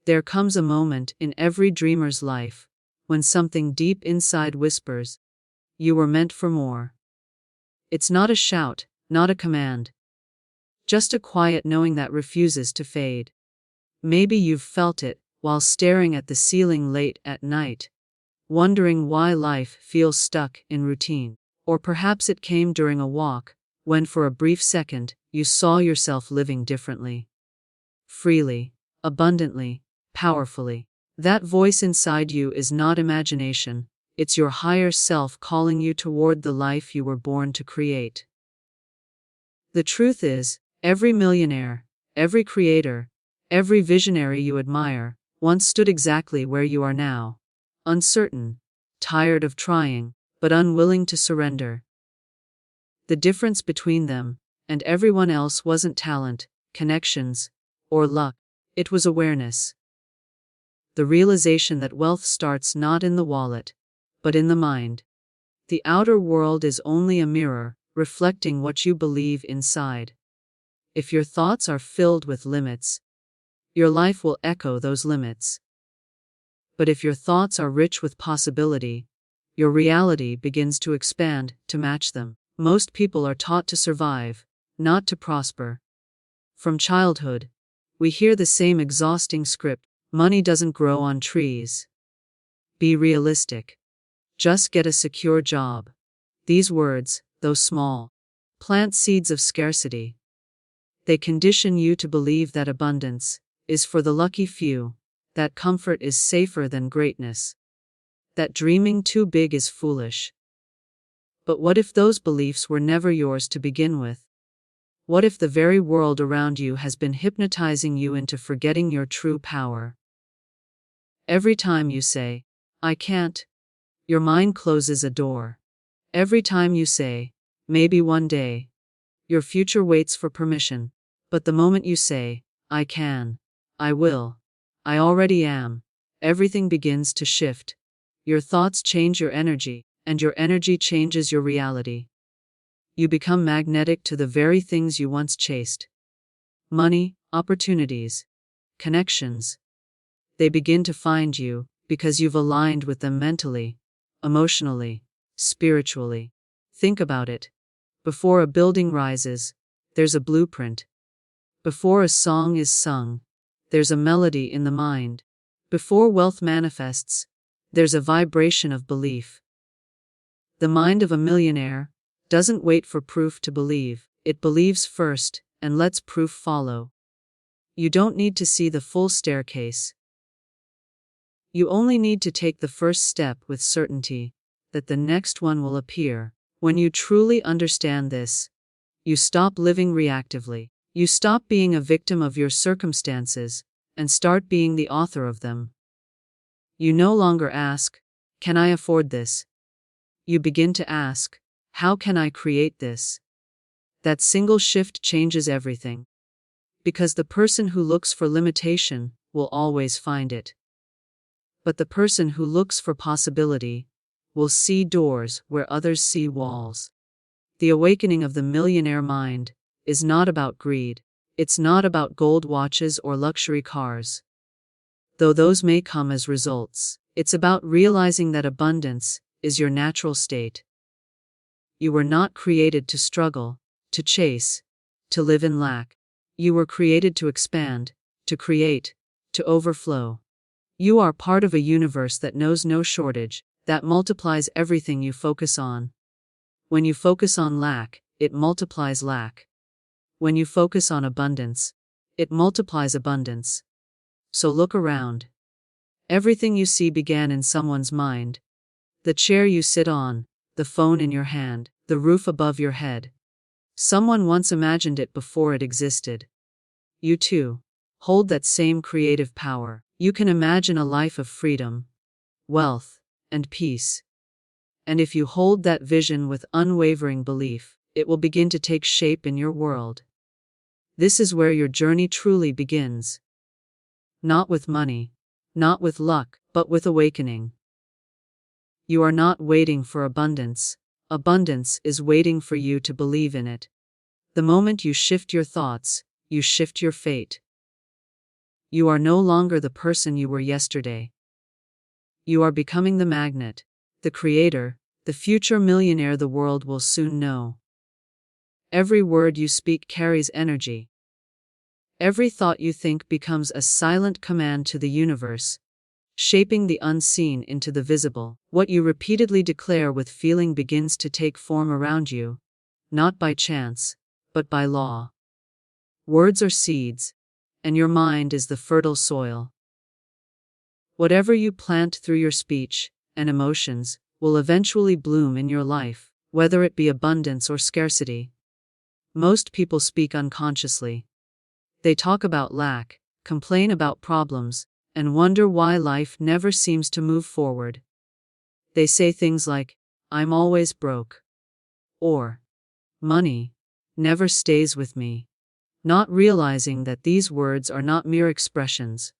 There comes a moment in every dreamer's life when something deep inside whispers, "You were meant for more." It's not a shout, not a command. Just a quiet knowing that refuses to fade. Maybe you've felt it while staring at the ceiling late at night, wondering why life feels stuck in routine. Or perhaps it came during a walk, when for a brief second, you saw yourself living differently. Freely, abundantly, powerfully. That voice inside you is not imagination, it's your higher self calling you toward the life you were born to create. The truth is, every millionaire, every creator, every visionary you admire, once stood exactly where you are now. Uncertain, tired of trying, but unwilling to surrender. The difference between them and everyone else wasn't talent, connections, or luck. It was awareness. The realization that wealth starts not in the wallet, but in the mind. The outer world is only a mirror, reflecting what you believe inside. If your thoughts are filled with limits, your life will echo those limits. But if your thoughts are rich with possibility, your reality begins to expand to match them. Most people are taught to survive, not to prosper. From childhood, we hear the same exhausting script: money doesn't grow on trees. Be realistic. Just get a secure job. These words, though small, plant seeds of scarcity. They condition you to believe that abundance is for the lucky few, that comfort is safer than greatness, that dreaming too big is foolish. But what if those beliefs were never yours to begin with? What if the very world around you has been hypnotizing you into forgetting your true power? Every time you say, "I can't," your mind closes a door. Every time you say, "Maybe one day," your future waits for permission. But the moment you say, "I can," "I will," "I already am," everything begins to shift. Your thoughts change your energy, and your energy changes your reality. You become magnetic to the very things you once chased. Money, opportunities, connections. They begin to find you because you've aligned with them mentally, emotionally, spiritually. Think about it. Before a building rises, there's a blueprint. Before a song is sung, there's a melody in the mind. Before wealth manifests, there's a vibration of belief. The mind of a millionaire doesn't wait for proof to believe. It believes first and lets proof follow. You don't need to see the full staircase. You only need to take the first step with certainty that the next one will appear. When you truly understand this, you stop living reactively. You stop being a victim of your circumstances and start being the author of them. You no longer ask, "Can I afford this?" You begin to ask, "How can I create this?" That single shift changes everything. Because the person who looks for limitation will always find it. But the person who looks for possibility will see doors where others see walls. The awakening of the millionaire mind is not about greed. It's not about gold watches or luxury cars. Though those may come as results, it's about realizing that abundance is your natural state. You were not created to struggle, to chase, to live in lack. You were created to expand, to create, to overflow. You are part of a universe that knows no shortage, that multiplies everything you focus on. When you focus on lack, it multiplies lack. When you focus on abundance, it multiplies abundance. So look around. Everything you see began in someone's mind. The chair you sit on, the phone in your hand, the roof above your head. Someone once imagined it before it existed. You too hold that same creative power. You can imagine a life of freedom, wealth, and peace. And if you hold that vision with unwavering belief, it will begin to take shape in your world. This is where your journey truly begins. Not with money, not with luck, but with awakening. You are not waiting for abundance. Abundance is waiting for you to believe in it. The moment you shift your thoughts, you shift your fate. You are no longer the person you were yesterday. You are becoming the magnet, the creator, the future millionaire the world will soon know. Every word you speak carries energy. Every thought you think becomes a silent command to the universe, shaping the unseen into the visible. What you repeatedly declare with feeling begins to take form around you, not by chance, but by law. Words are seeds, and your mind is the fertile soil. Whatever you plant through your speech and emotions will eventually bloom in your life, whether it be abundance or scarcity. Most people speak unconsciously. They talk about lack, complain about problems, and wonder why life never seems to move forward. They say things like, "I'm always broke," or "money never stays with me," not realizing that these words are not mere expressions.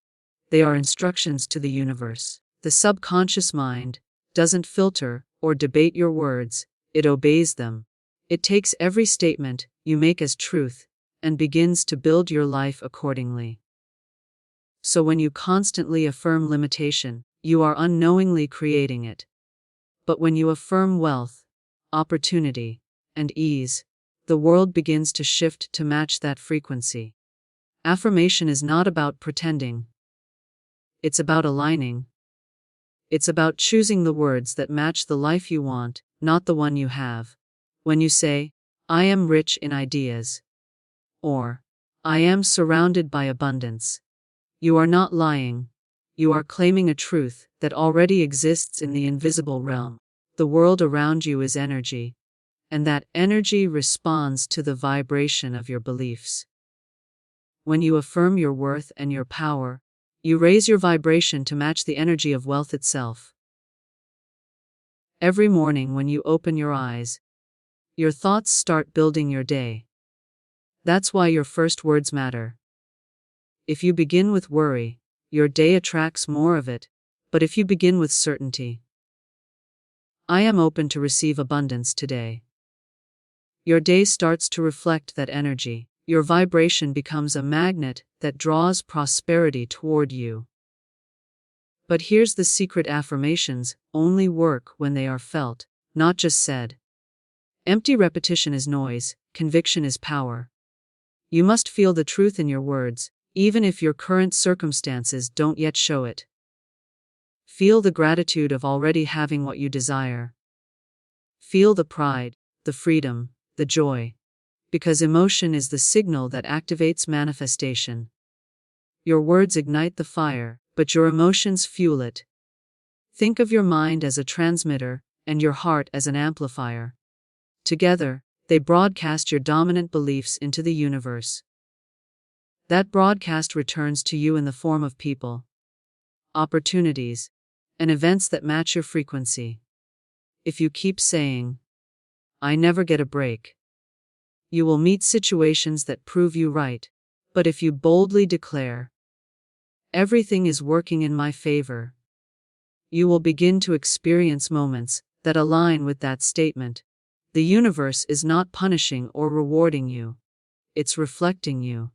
They are instructions to the universe. The subconscious mind doesn't filter or debate your words, it obeys them. It takes every statement you make as truth and begins to build your life accordingly. So when you constantly affirm limitation, you are unknowingly creating it. But when you affirm wealth, opportunity, and ease, the world begins to shift to match that frequency. Affirmation is not about pretending. It's about aligning. It's about choosing the words that match the life you want, not the one you have. When you say, "I am rich in ideas," or "I am surrounded by abundance," you are not lying. You are claiming a truth that already exists in the invisible realm. The world around you is energy, and that energy responds to the vibration of your beliefs. When you affirm your worth and your power, you raise your vibration to match the energy of wealth itself. Every morning when you open your eyes, your thoughts start building your day. That's why your first words matter. If you begin with worry, your day attracts more of it, but if you begin with certainty, "I am open to receive abundance today," your day starts to reflect that energy. Your vibration becomes a magnet that draws prosperity toward you. But here's the secret: affirmations only work when they are felt, not just said. Empty repetition is noise, conviction is power. You must feel the truth in your words, even if your current circumstances don't yet show it. Feel the gratitude of already having what you desire. Feel the pride, the freedom, the joy. Because emotion is the signal that activates manifestation. Your words ignite the fire, but your emotions fuel it. Think of your mind as a transmitter and your heart as an amplifier. Together, they broadcast your dominant beliefs into the universe. That broadcast returns to you in the form of people, opportunities, and events that match your frequency. If you keep saying, "I never get a break," you will meet situations that prove you right. But if you boldly declare, "Everything is working in my favor," you will begin to experience moments that align with that statement. The universe is not punishing or rewarding you. It's reflecting you.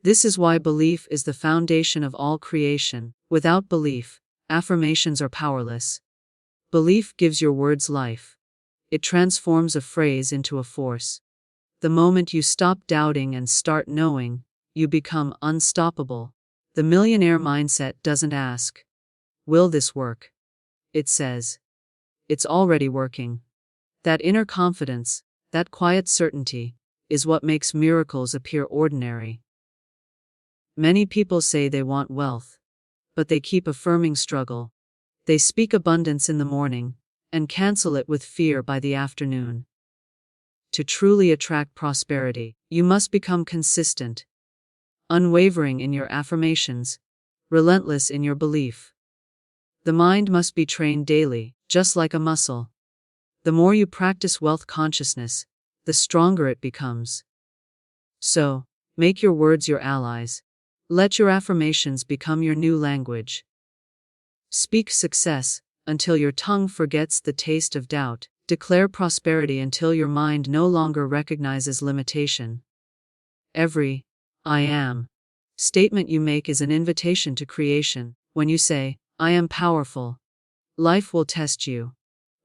This is why belief is the foundation of all creation. Without belief, affirmations are powerless. Belief gives your words life. It transforms a phrase into a force. The moment you stop doubting and start knowing, you become unstoppable. The millionaire mindset doesn't ask, "Will this work?" It says, "It's already working." That inner confidence, that quiet certainty, is what makes miracles appear ordinary. Many people say they want wealth, but they keep affirming struggle. They speak abundance in the morning and cancel it with fear by the afternoon. To truly attract prosperity, you must become consistent, unwavering in your affirmations, relentless in your belief. The mind must be trained daily, just like a muscle. The more you practice wealth consciousness, the stronger it becomes. So, make your words your allies. Let your affirmations become your new language. Speak success until your tongue forgets the taste of doubt. Declare prosperity until your mind no longer recognizes limitation. Every "I am" statement you make is an invitation to creation. When you say, I am powerful, life will test you,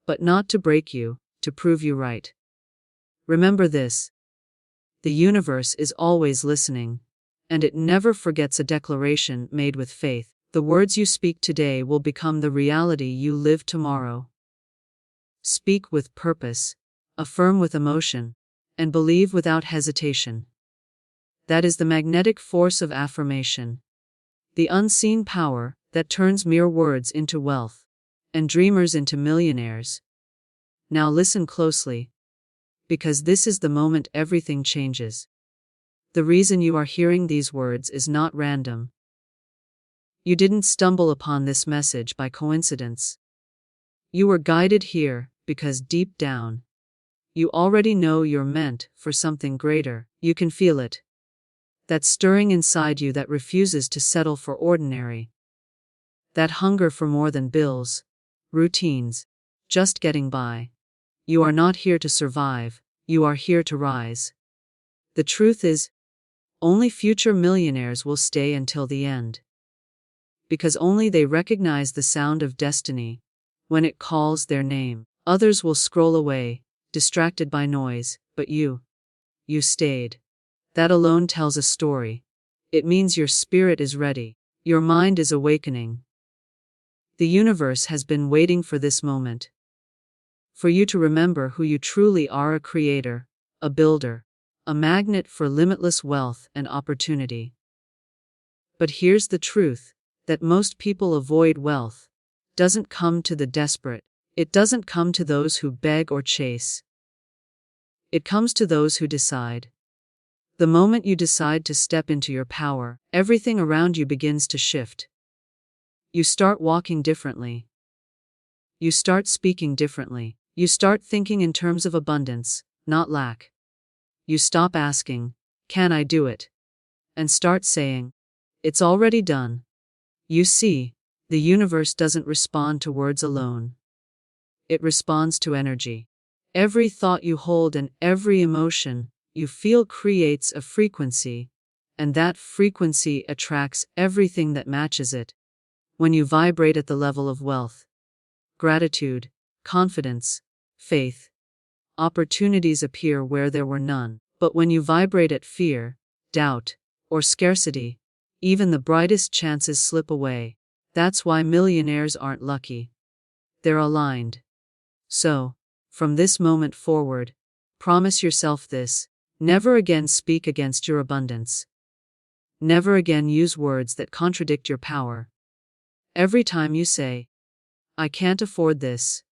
but not to break you, to prove you right. Remember this: the universe is always listening, and it never forgets a declaration made with faith. The words you speak today will become the reality you live tomorrow. Speak with purpose, affirm with emotion, and believe without hesitation. That is the magnetic force of affirmation, the unseen power that turns mere words into wealth, and dreamers into millionaires. Now listen closely, because this is the moment everything changes. The reason you are hearing these words is not random. You didn't stumble upon this message by coincidence. You were guided here because deep down, you already know you're meant for something greater. You can feel it. That stirring inside you that refuses to settle for ordinary. That hunger for more than bills, routines, just getting by. You are not here to survive, you are here to rise. The truth is, only future millionaires will stay until the end. Because only they recognize the sound of destiny when it calls their name. Others will scroll away, distracted by noise, but you stayed. That alone tells a story. It means your spirit is ready, your mind is awakening. The universe has been waiting for this moment. For you to remember who you truly are: a creator, a builder, a magnet for limitless wealth and opportunity. But here's the truth: that most people avoid wealth doesn't come to the desperate. It doesn't come to those who beg or chase. It comes to those who decide. The moment you decide to step into your power, everything around you begins to shift. You start walking differently. You start speaking differently. You start thinking in terms of abundance, not lack. You stop asking, can I do it? And start saying, it's already done. You see, the universe doesn't respond to words alone. It responds to energy. Every thought you hold and every emotion you feel creates a frequency, and that frequency attracts everything that matches it. When you vibrate at the level of wealth, gratitude, confidence, faith, opportunities appear where there were none. But when you vibrate at fear, doubt, or scarcity, even the brightest chances slip away. That's why millionaires aren't lucky. They're aligned. So, from this moment forward, promise yourself this: never again speak against your abundance. Never again use words that contradict your power. Every time you say, I can't afford this,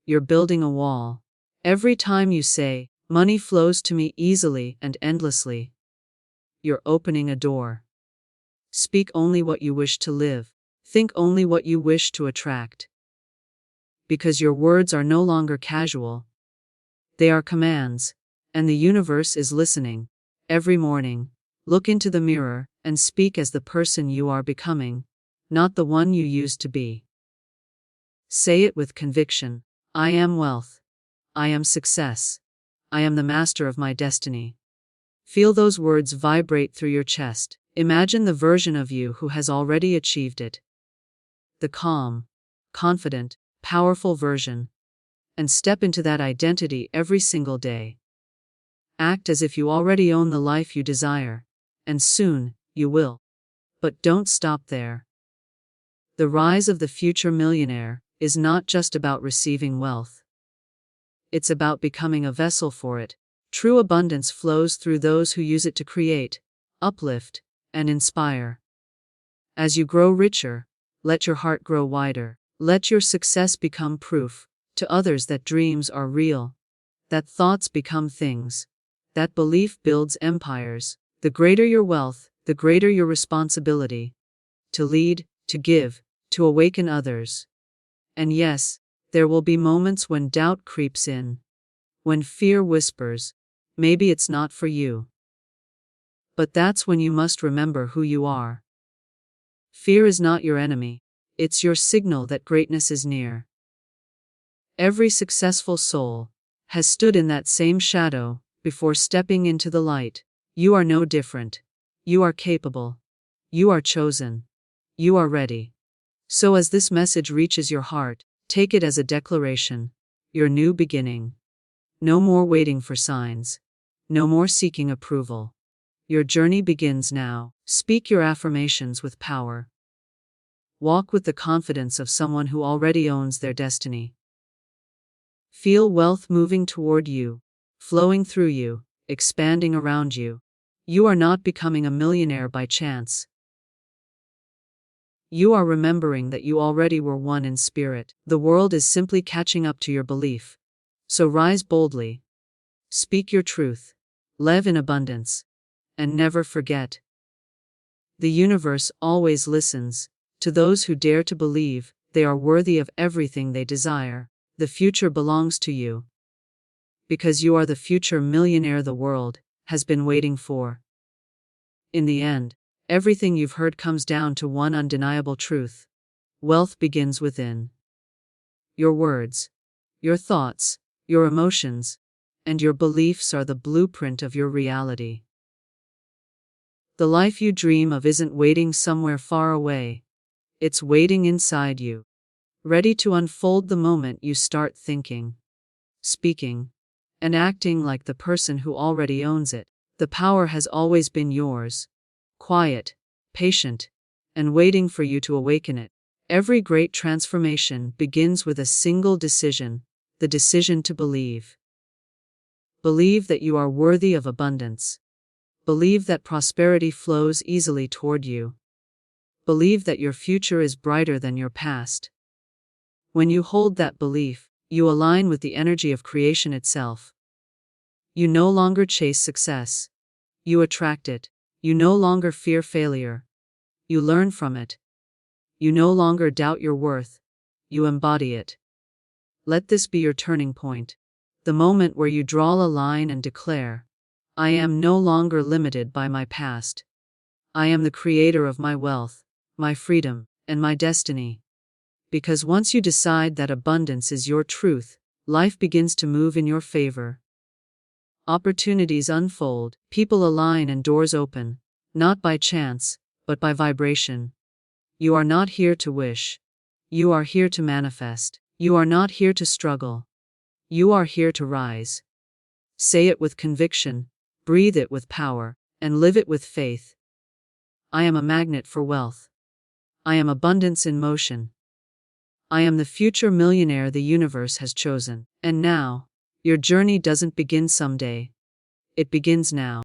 you're building a wall. Every time you say, money flows to me easily and endlessly, you're opening a door. Speak only what you wish to live. Think only what you wish to attract. Because your words are no longer casual. They are commands, and the universe is listening. Every morning, look into the mirror and speak as the person you are becoming, not the one you used to be. Say it with conviction: I am wealth. I am success. I am the master of my destiny. Feel those words vibrate through your chest. Imagine the version of you who has already achieved it. The calm, confident, powerful version. And step into that identity every single day. Act as if you already own the life you desire, and soon, you will. But don't stop there. The rise of the future millionaire is not just about receiving wealth. It's about becoming a vessel for it. True abundance flows through those who use it to create, uplift, and inspire. As you grow richer, let your heart grow wider. Let your success become proof to others that dreams are real, that thoughts become things, that belief builds empires. The greater your wealth, the greater your responsibility to lead, to give, to awaken others. And yes, there will be moments when doubt creeps in, when fear whispers, maybe it's not for you. But that's when you must remember who you are. Fear is not your enemy. It's your signal that greatness is near. Every successful soul has stood in that same shadow before stepping into the light. You are no different. You are capable. You are chosen. You are ready. So as this message reaches your heart, take it as a declaration, your new beginning. No more waiting for signs. No more seeking approval. Your journey begins now. Speak your affirmations with power. Walk with the confidence of someone who already owns their destiny. Feel wealth moving toward you, flowing through you, expanding around you. You are not becoming a millionaire by chance. You are remembering that you already were one in spirit. The world is simply catching up to your belief. So rise boldly. Speak your truth. Live in abundance. And never forget. The universe always listens to those who dare to believe they are worthy of everything they desire. The future belongs to you. Because you are the future millionaire the world has been waiting for. In the end, everything you've heard comes down to one undeniable truth. Wealth begins within. Your words, your thoughts, your emotions, and your beliefs are the blueprint of your reality. The life you dream of isn't waiting somewhere far away. It's waiting inside you, ready to unfold the moment you start thinking, speaking, and acting like the person who already owns it. The power has always been yours, quiet, patient, and waiting for you to awaken it. Every great transformation begins with a single decision, the decision to believe. Believe that you are worthy of abundance. Believe that prosperity flows easily toward you. Believe that your future is brighter than your past. When you hold that belief, you align with the energy of creation itself. You no longer chase success. You attract it. You no longer fear failure. You learn from it. You no longer doubt your worth. You embody it. Let this be your turning point. The moment where you draw a line and declare, I am no longer limited by my past. I am the creator of my wealth, my freedom, and my destiny. Because once you decide that abundance is your truth, life begins to move in your favor. Opportunities unfold, people align, and doors open, not by chance, but by vibration. You are not here to wish. You are here to manifest. You are not here to struggle. You are here to rise. Say it with conviction, breathe it with power, and live it with faith. I am a magnet for wealth. I am abundance in motion. I am the future millionaire the universe has chosen. And now, your journey doesn't begin someday. It begins now.